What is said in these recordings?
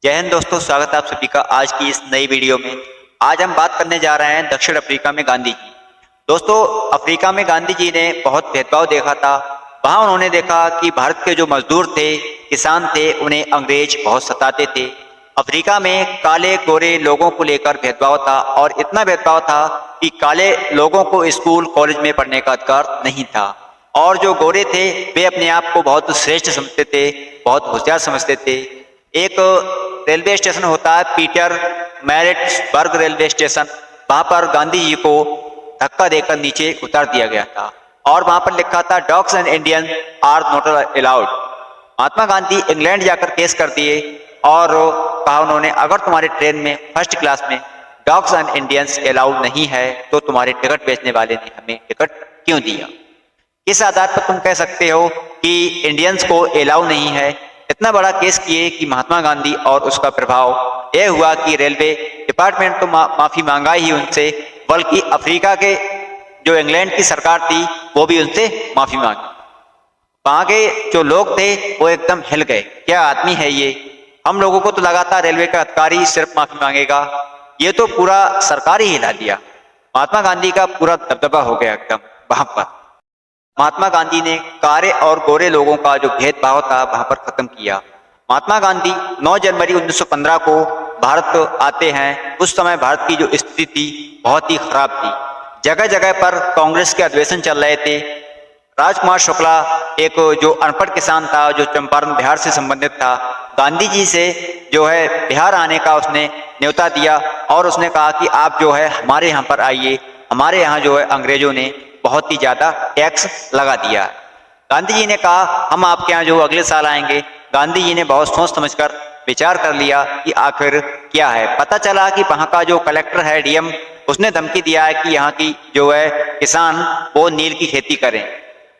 जय हिंद दोस्तों, स्वागत है आप सभी का आज की इस नई वीडियो में। आज हम बात करने जा रहे हैं दक्षिण अफ्रीका में गांधी जी। दोस्तों, अफ्रीका में गांधी जी ने बहुत भेदभाव देखा था। वहां उन्होंने देखा कि भारत के जो मजदूर थे, किसान थे, उन्हें अंग्रेज बहुत सताते थे। अफ्रीका में काले गोरे लोगों को लेकर भेदभाव था और इतना भेदभाव था कि काले लोगों को स्कूल कॉलेज में पढ़ने का अधिकार नहीं था और जो गोरे थे वे अपने आप को बहुत श्रेष्ठ समझते थे, बहुत होशियार समझते थे। एक रेलवे स्टेशन होता है पीटर मैरिट्सबर्ग रेलवे स्टेशन, वहां पर गांधी जी को धक्का देकर नीचे उतार दिया गया था और वहां पर लिखा था dogs and Indian are not allowed. Mahatma Gandhi England जाकर केस कर दिए और कहा उन्होंने, अगर तुम्हारे ट्रेन में फर्स्ट क्लास में डॉग्स एंड इंडियंस अलाउड नहीं है तो तुम्हारे टिकट बेचने वाले ने हमें टिकट क्यों दिया। किस आधार पर तुम कह सकते हो कि इंडियंस को अलाउ नहीं है। इतना बड़ा केस किए कि महात्मा गांधी और उसका प्रभाव यह हुआ कि रेलवे डिपार्टमेंट तो माफी मांगा ही उनसे, बल्कि अफ्रीका के जो इंग्लैंड की सरकार थी वो भी उनसे माफी मांगी। वहां के जो लोग थे वो एकदम हिल गए, क्या आदमी है ये, हम लोगों को तो लगा था रेलवे का अधिकारी सिर्फ माफी मांगेगा, ये तो पूरा सरकार ही हिला दिया। महात्मा गांधी का पूरा दबदबा हो गया एकदम वहां पर। महात्मा गांधी ने काले और गोरे लोगों का जो भेदभाव था वहां पर खत्म किया। महात्मा गांधी 9 जनवरी 1915 को भारत आते हैं। उस समय भारत की जो स्थिति थी बहुत ही खराब थी। जगह जगह पर कांग्रेस के अधिवेशन चल रहे थे। राजकुमार शुक्ला एक जो अनपढ़ किसान था, जो चंपारण बिहार से संबंधित था, गांधी जी से जो है बिहार आने का उसने न्योता दिया और उसने कहा कि आप जो है हमारे यहाँ पर आइए, हमारे यहाँ जो है अंग्रेजों ने बहुत ही ज्यादा टैक्स लगा दिया। गांधी जी ने कहा हम आपके यहाँ जो अगले साल आएंगे। गांधी जी ने बहुत सोच समझकर विचार कर लिया कि आखिर क्या है। पता चला कि वहां का जो कलेक्टर है, डीएम, उसने धमकी दिया है कि यहाँ की जो है किसान वो नील की खेती करें,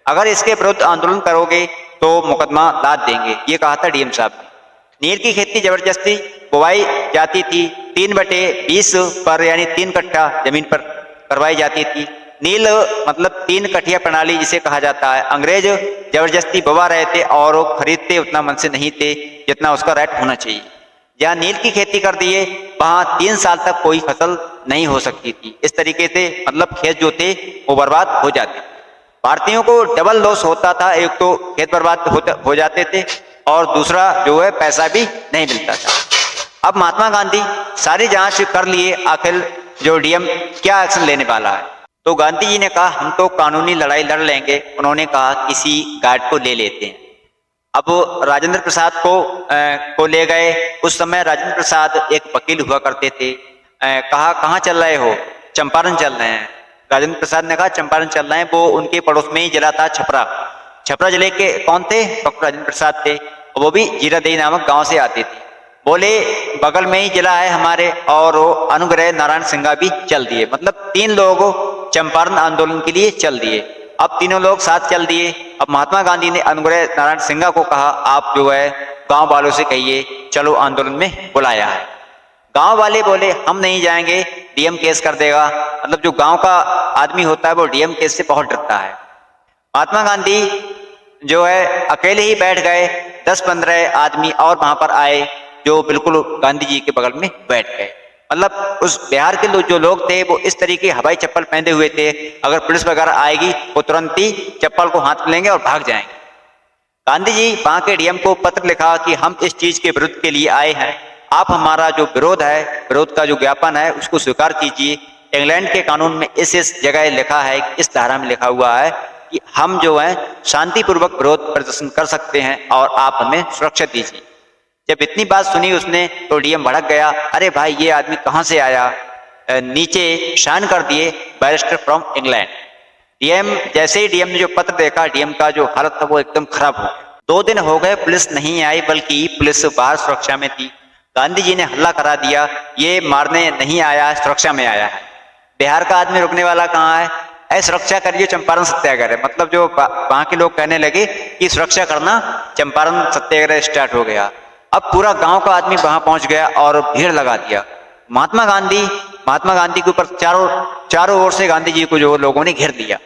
अगर इसके विरुद्ध आंदोलन करोगे तो मुकदमा लाद देंगे, ये कहा था डीएम साहब ने। नील की खेती जबरदस्ती बुवाई जाती थी, 3/20 पर यानी 3 कट्ठा जमीन पर करवाई जाती थी। नील मतलब 3 कठिया प्रणाली जिसे कहा जाता है। अंग्रेज जबरदस्ती बवा रहे थे और खरीदते उतना मन से नहीं थे जितना उसका रेट होना चाहिए। जहाँ नील की खेती कर दिए वहां 3 साल तक कोई फसल नहीं हो सकती थी। इस तरीके से मतलब खेत जो थे वो बर्बाद हो जाते थे। भारतीयों को डबल लॉस होता था, एक तो खेत बर्बाद हो जाते थे और दूसरा जो है पैसा भी नहीं मिलता था। अब महात्मा गांधी सारी जांच कर लिए, आखिर जो डीएम क्या एक्शन लेने वाला है। तो गांधी जी ने कहा हम तो कानूनी लड़ाई लड़ लेंगे। उन्होंने कहा किसी गार्ड को ले लेते हैं। अब राजेंद्र प्रसाद को ले गए। उस समय राजेंद्र प्रसाद एक वकील हुआ करते थे। कहा कहाँ चल रहे हो? चंपारण चल रहे हैं। राजेंद्र प्रसाद ने कहा चंपारण चल रहे हैं। वो उनके पड़ोस में ही जिला था छपरा जिले के कौन थे? डॉक्टर राजेंद्र प्रसाद थे। वो भी जीरादेई नामक गांव से आते थे। बोले बगल में ही जिला है हमारे, और अनुग्रह नारायण सिंह भी चल दिए। मतलब 3 लोग चंपारण आंदोलन के लिए चल दिए। अब तीनों लोग साथ चल दिए। अब महात्मा गांधी ने अनुग्रह नारायण सिंह को कहा आप जो है गांव वालों से कहिए चलो आंदोलन में बुलाया है। गांव वाले बोले हम नहीं जाएंगे, डीएम केस कर देगा। मतलब जो गांव का आदमी होता है वो डीएम केस से बहुत डरता है। महात्मा गांधी जो है अकेले ही बैठ गए। 10-15 आदमी और वहां पर आए जो बिल्कुल गांधी जी के बगल में बैठ गए। मतलब उस बिहार के जो लोग थे वो इस तरीके हवाई चप्पल पहने हुए थे, अगर पुलिस वगैरह आएगी वो तुरंत ही चप्पल को हाथ में लेंगे और भाग जाएंगे। गांधी जी वहां के डीएम को पत्र लिखा कि हम इस चीज के विरुद्ध के लिए आए हैं, आप हमारा जो विरोध है, विरोध का जो ज्ञापन है उसको स्वीकार कीजिए। इंग्लैंड के कानून में इस जगह लिखा है, इस धारा में लिखा हुआ है कि हम जो है शांतिपूर्वक विरोध प्रदर्शन कर सकते हैं और आप हमें सुरक्षा दीजिए। जब इतनी बात सुनी उसने तो डीएम भड़क गया, अरे भाई ये आदमी कहां से आया। नीचे साइन कर दिए बैरिस्टर फ्रॉम इंग्लैंड। डीएम जैसे ही डीएम ने जो पत्र देखा, डीएम का जो हालत था वो एकदम खराब हो गया। 2 दिन हो गए पुलिस नहीं आई, बल्कि पुलिस बाहर सुरक्षा में थी। गांधी जी ने हल्ला करा दिया ये मारने नहीं आया, सुरक्षा में आया है। बिहार का आदमी रुकने वाला कहाँ है? ऐ सुरक्षा करिए, चंपारण सत्याग्रह। मतलब जो वहां के लोग कहने लगे कि सुरक्षा करना, चंपारण सत्याग्रह स्टार्ट हो गया। अब पूरा गांव का आदमी वहां पहुंच गया और भीड़ लगा दिया। महात्मा गांधी के ऊपर चारों ओर से गांधी जी को जो लोगों ने घेर दिया।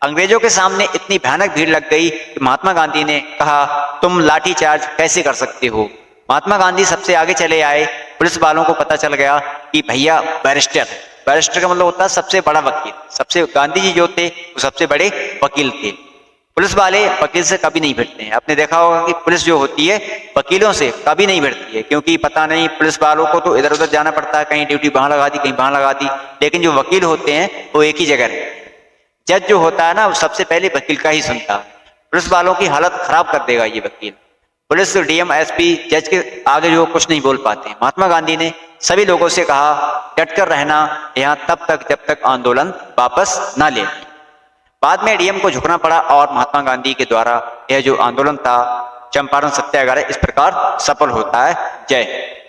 अंग्रेजों के सामने इतनी भयानक भीड़ लग गई कि महात्मा गांधी ने कहा तुम लाठीचार्ज कैसे कर सकते हो। महात्मा गांधी सबसे आगे चले आए। पुलिस वालों को पता चल गया कि भैया बैरिस्टर, बैरिस्टर का मतलब होता है सबसे बड़ा वकील। सबसे गांधी जी जो थे वो सबसे बड़े वकील थे। पुलिस वाले वकील से कभी नहीं भिड़ते हैं। आपने देखा होगा कि पुलिस जो होती है वकीलों से कभी नहीं भिड़ती है, क्योंकि पता नहीं पुलिस वालों को तो इधर उधर जाना पड़ता है, कहीं ड्यूटी वहां लगा दी, कहीं वहां लगा दी, लेकिन जो वकील होते हैं वो एक ही जगह रहते हैं। जज जो होता है ना वो सबसे पहले वकील का ही सुनता है। पुलिस वालों की हालत खराब कर देगा ये वकील। पुलिस, डीएम, एसपी, जज के आगे जो कुछ नहीं बोल पाते। महात्मा गांधी ने सभी लोगों से कहा डटकर रहना यहाँ तब तक जब तक आंदोलन वापस ना ले। बाद में डीएम को झुकना पड़ा और महात्मा गांधी के द्वारा यह जो आंदोलन था चंपारण सत्याग्रह इस प्रकार सफल होता है। जय हिंद।